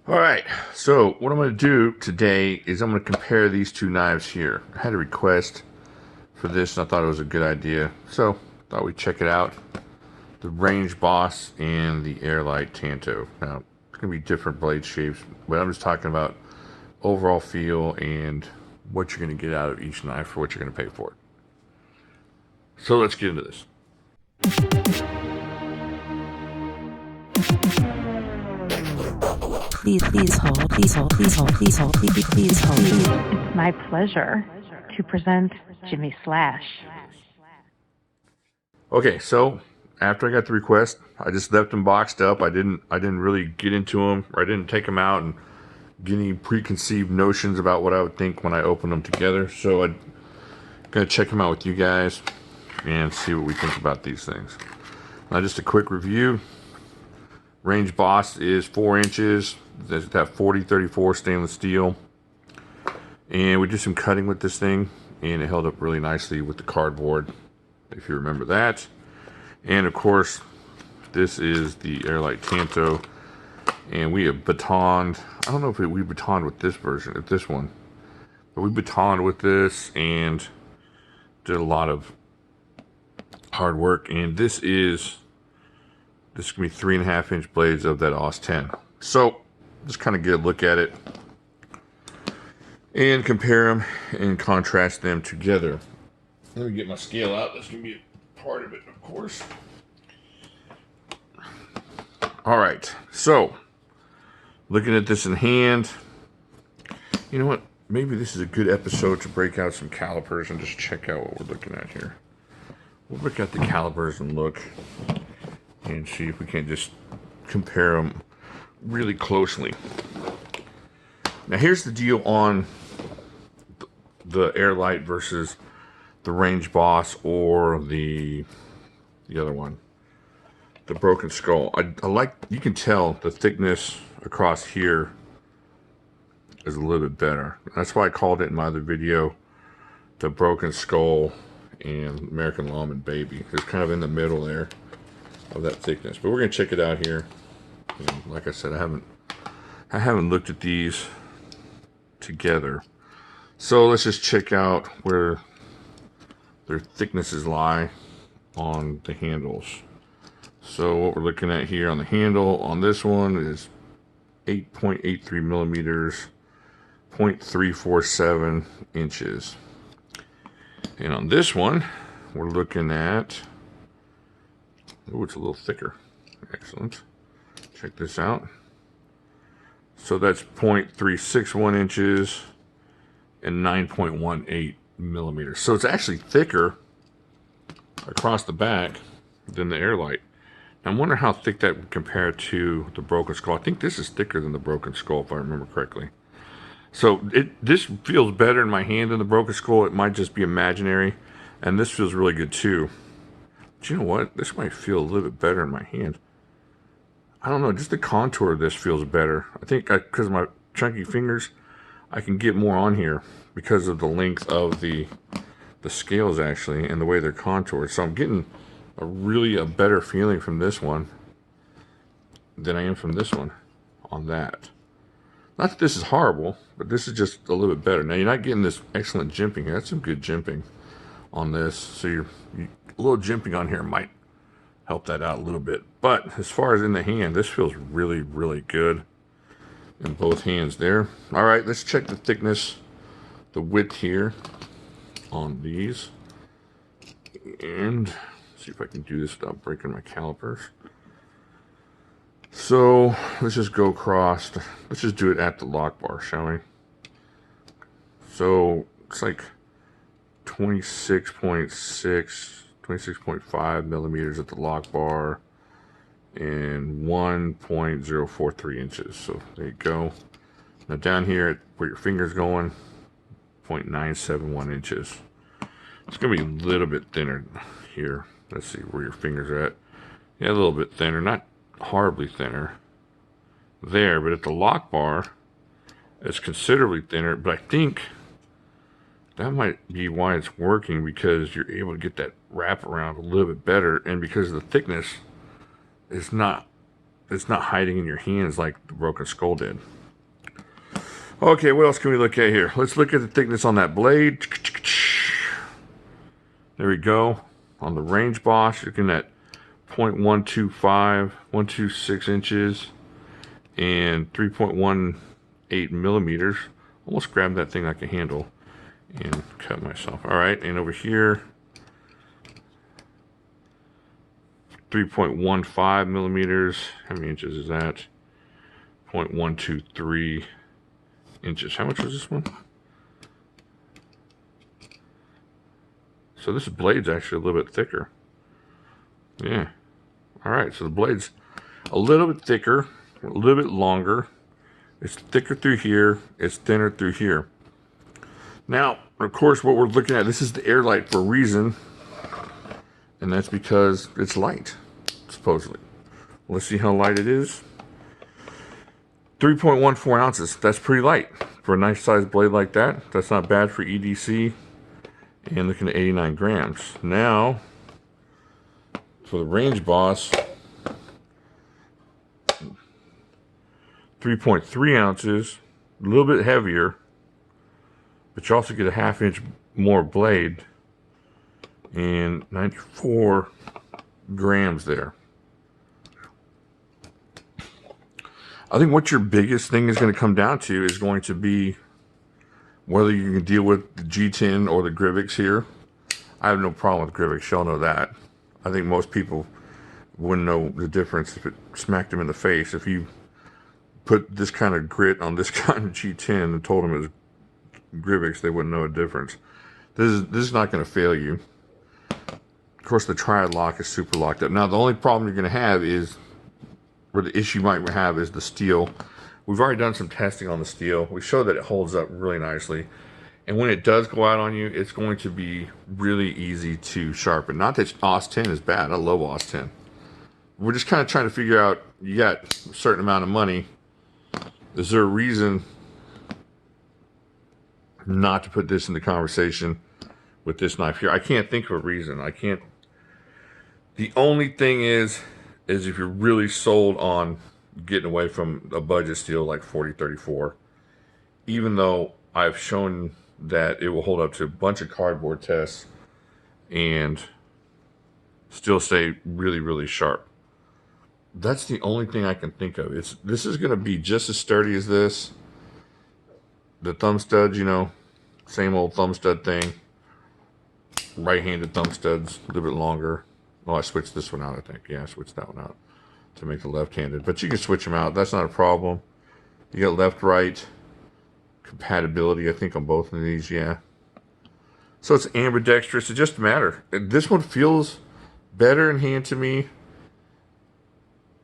All right, so what I'm going to do today is I'm going to compare these two knives here. I had a request for this and I thought it was a good idea, so thought we'd check it out. The Range Boss and the Air Lite Tanto. Now, it's going to be different blade shapes, but I'm just talking about overall feel and what you're going to get out of each knife for what you're going to pay for it. So let's get into this. Please hold, please hold, please hold, please hold, please hold. It's my pleasure to present Jimislash. Okay, so after I got the request, I just left them boxed up. I didn't really get into them, or I didn't take them out and get any preconceived notions about what I would think when I open them together. So I'm gonna check them out with you guys and see what we think about these things. Now, just a quick review. Range Boss is 4 inches. There's that 4034 stainless steel. And we did some cutting with this thing, and it held up really nicely with the cardboard, if you remember that. And of course, this is the Air Lite Tanto. And we have batoned, I don't know if we batoned with this version, with this one. But we batoned with this and did a lot of hard work. And this is going to be 3.5 inch blades of that AUS 10. So, just kind of get a look at it and compare them and contrast them together. Let me get my scale out. That's going to be a part of it, of course. All right, so looking at this in hand, you know what? Maybe this is a good episode to break out some calipers and just check out what we're looking at here. We'll look at the calipers and look and see if we can just compare them really closely. Now here's the deal on the Air Lite versus the Range Boss or the other one, the Broken Skull. I like, you can tell the thickness across here is a little bit better. That's why I called it in my other video the Broken Skull and American Lawman Baby. It's kind of in the middle there of that thickness, but we're gonna check it out here. And like I said, I haven't looked at these together, so let's just check out where their thicknesses lie on the handles. So what we're looking at here on the handle on this one is 8.83 millimeters, 0.347 inches, and on this one we're looking at, oh, it's a little thicker. Excellent. Check this out. So that's 0.361 inches and 9.18 millimeters. So it's actually thicker across the back than the Air Lite. Now I wonder how thick that would compare to the Broken Skull. I think this is thicker than the Broken Skull, if I remember correctly. So this feels better in my hand than the Broken Skull. It might just be imaginary. And this feels really good too. But you know what? This might feel a little bit better in my hand. I don't know, just the contour of this feels better. I think because of my chunky fingers, I can get more on here because of the length of the scales actually and the way they're contoured. So I'm getting a better feeling from this one than I am from this one on that. Not that this is horrible, but this is just a little bit better. Now you're not getting this excellent jimping here. That's some good jimping on this. So a little jimping on here might help that out a little bit. But as far as in the hand, this feels really, really good in both hands there. All right, let's check the thickness, the width here on these. And see if I can do this without breaking my calipers. So let's just go across. Let's just do it at the lock bar, shall we? So it's like 26.5 millimeters at the lock bar and 1.043 inches. So there you go. Now down here where your finger's going, 0.971 inches. It's gonna be a little bit thinner here. Let's see where your fingers are at. Yeah, a little bit thinner, not horribly thinner there, but at the lock bar it's considerably thinner. But I think that might be why it's working, because you're able to get that wrap around a little bit better, and because the thickness is not it's not hiding in your hands like the Broken Skull did. Okay, what else can we look at here? Let's look at the thickness on that blade. There we go. On the range boss, you're looking at 0.125, 126 inches, and 3.18 millimeters. Almost grabbed that thing like a handle and cut myself. All right, and over here, 3.15 millimeters. How many inches is that? 0.123 inches. How much was this one? So this blade's actually a little bit thicker. Yeah. All right, so the blade's a little bit thicker, a little bit longer. It's thicker through here. It's thinner through here. Now, of course, what we're looking at, this is the Air Lite for a reason, and that's because it's light, supposedly. Let's see how light it is. 3.14 ounces. That's pretty light for a nice sized blade like that. That's not bad for EDC. And looking at 89 grams. Now, for the range boss, 3.3 ounces, a little bit heavier, but you also get a ½ inch more blade, and 94 grams there. I think what your biggest thing is going to come down to is going to be whether you can deal with the G10 or the Grivix here. I have no problem with Grivix, y'all know that. I think most people wouldn't know the difference if it smacked them in the face. If you put this kind of grit on this kind of G10 and told them it was Grivix, they wouldn't know a difference. This is not going to fail you. Of course, the triad lock is super locked up. Now, the only problem you're going to have is, or the issue you might have, is the steel. We've already done some testing on the steel. We showed that it holds up really nicely. And when it does go out on you, it's going to be really easy to sharpen. Not that OS 10 is bad. I love OS 10. We're just kind of trying to figure out, you got a certain amount of money. Is there a reason not to put this in the conversation with this knife here? I can't think of a reason. I can't. The only thing is if you're really sold on getting away from a budget steel like 4034, even though I've shown that it will hold up to a bunch of cardboard tests and still stay really, really sharp. That's the only thing I can think of. This is going to be just as sturdy as this. The thumb studs, you know, same old thumb stud thing. Right-handed thumb studs, a little bit longer. Oh, I switched this one out, I think. Yeah, I switched that one out to make the left-handed. But you can switch them out. That's not a problem. You got left-right compatibility, I think, on both of these, yeah. So it's ambidextrous. It's just a matter. This one feels better in hand to me.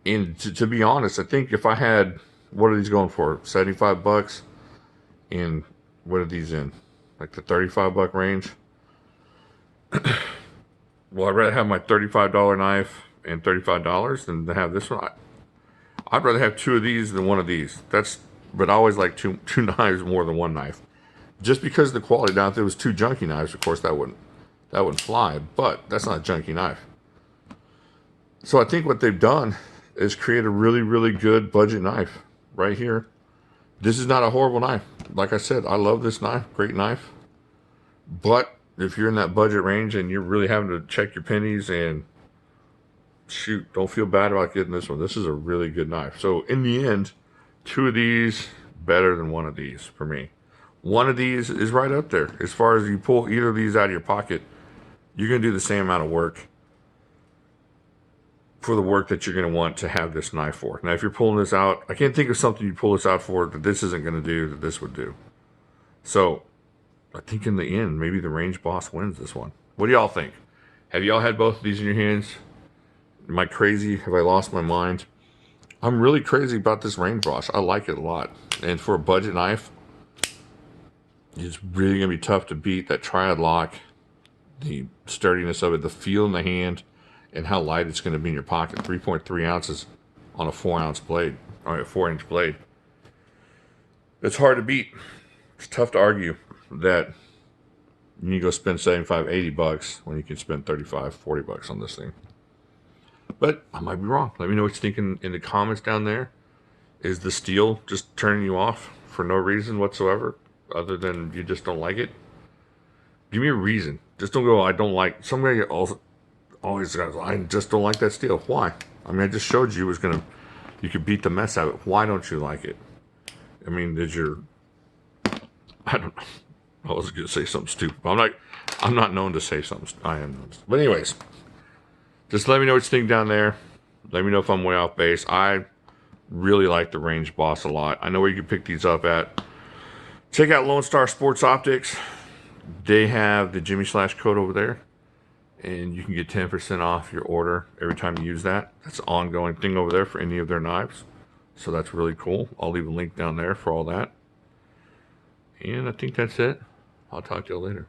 And to be honest, I think if I had, what are these going for? 75 bucks? And what are these in? Like the 35 buck range? Well, I'd rather have my $35 knife and $35 than to have this one. I'd rather have two of these than one of these. But I always like two knives more than one knife. Just because of the quality. Now, if there was two junky knives, of course, that wouldn't fly. But that's not a junky knife. So I think what they've done is create a really, really good budget knife right here. This is not a horrible knife. Like I said, I love this knife. Great knife. But if you're in that budget range and you're really having to check your pennies and shoot, don't feel bad about getting this one. This is a really good knife. So in the end, two of these better than one of these for me. One of these is right up there. As far as you pull either of these out of your pocket, you're going to do the same amount of work for the work that you're going to want to have this knife for. Now, if you're pulling this out, I can't think of something you pull this out for that this isn't going to do that this would do. So I think in the end, maybe the range boss wins this one. What do y'all think? Have y'all had both of these in your hands? Am I crazy? Have I lost my mind? I'm really crazy about this range boss. I like it a lot. And for a budget knife, it's really going to be tough to beat that triad lock, the sturdiness of it, the feel in the hand, and how light it's going to be in your pocket. 3.3 ounces on a 4-ounce blade, or a 4-inch blade. It's hard to beat. It's tough to argue that you need to go spend 75, 80 bucks when you can spend 35, 40 bucks on this thing. But I might be wrong. Let me know what you think in the comments down there. Is the steel just turning you off for no reason whatsoever, other than you just don't like it? Give me a reason. Just don't go, I don't like. Somebody always goes, I just don't like that steel. Why? I mean, I just showed you you could beat the mess out of it. Why don't you like it? I mean, I don't know. I was going to say something stupid. I'm not known to say something. I am known to. But anyways, just let me know what you think down there. Let me know if I'm way off base. I really like the Range Boss a lot. I know where you can pick these up at. Check out Lone Star Sports Optics. They have the Jimislash code over there, and you can get 10% off your order every time you use that. That's an ongoing thing over there for any of their knives. So that's really cool. I'll leave a link down there for all that. And I think that's it. I'll talk to you later.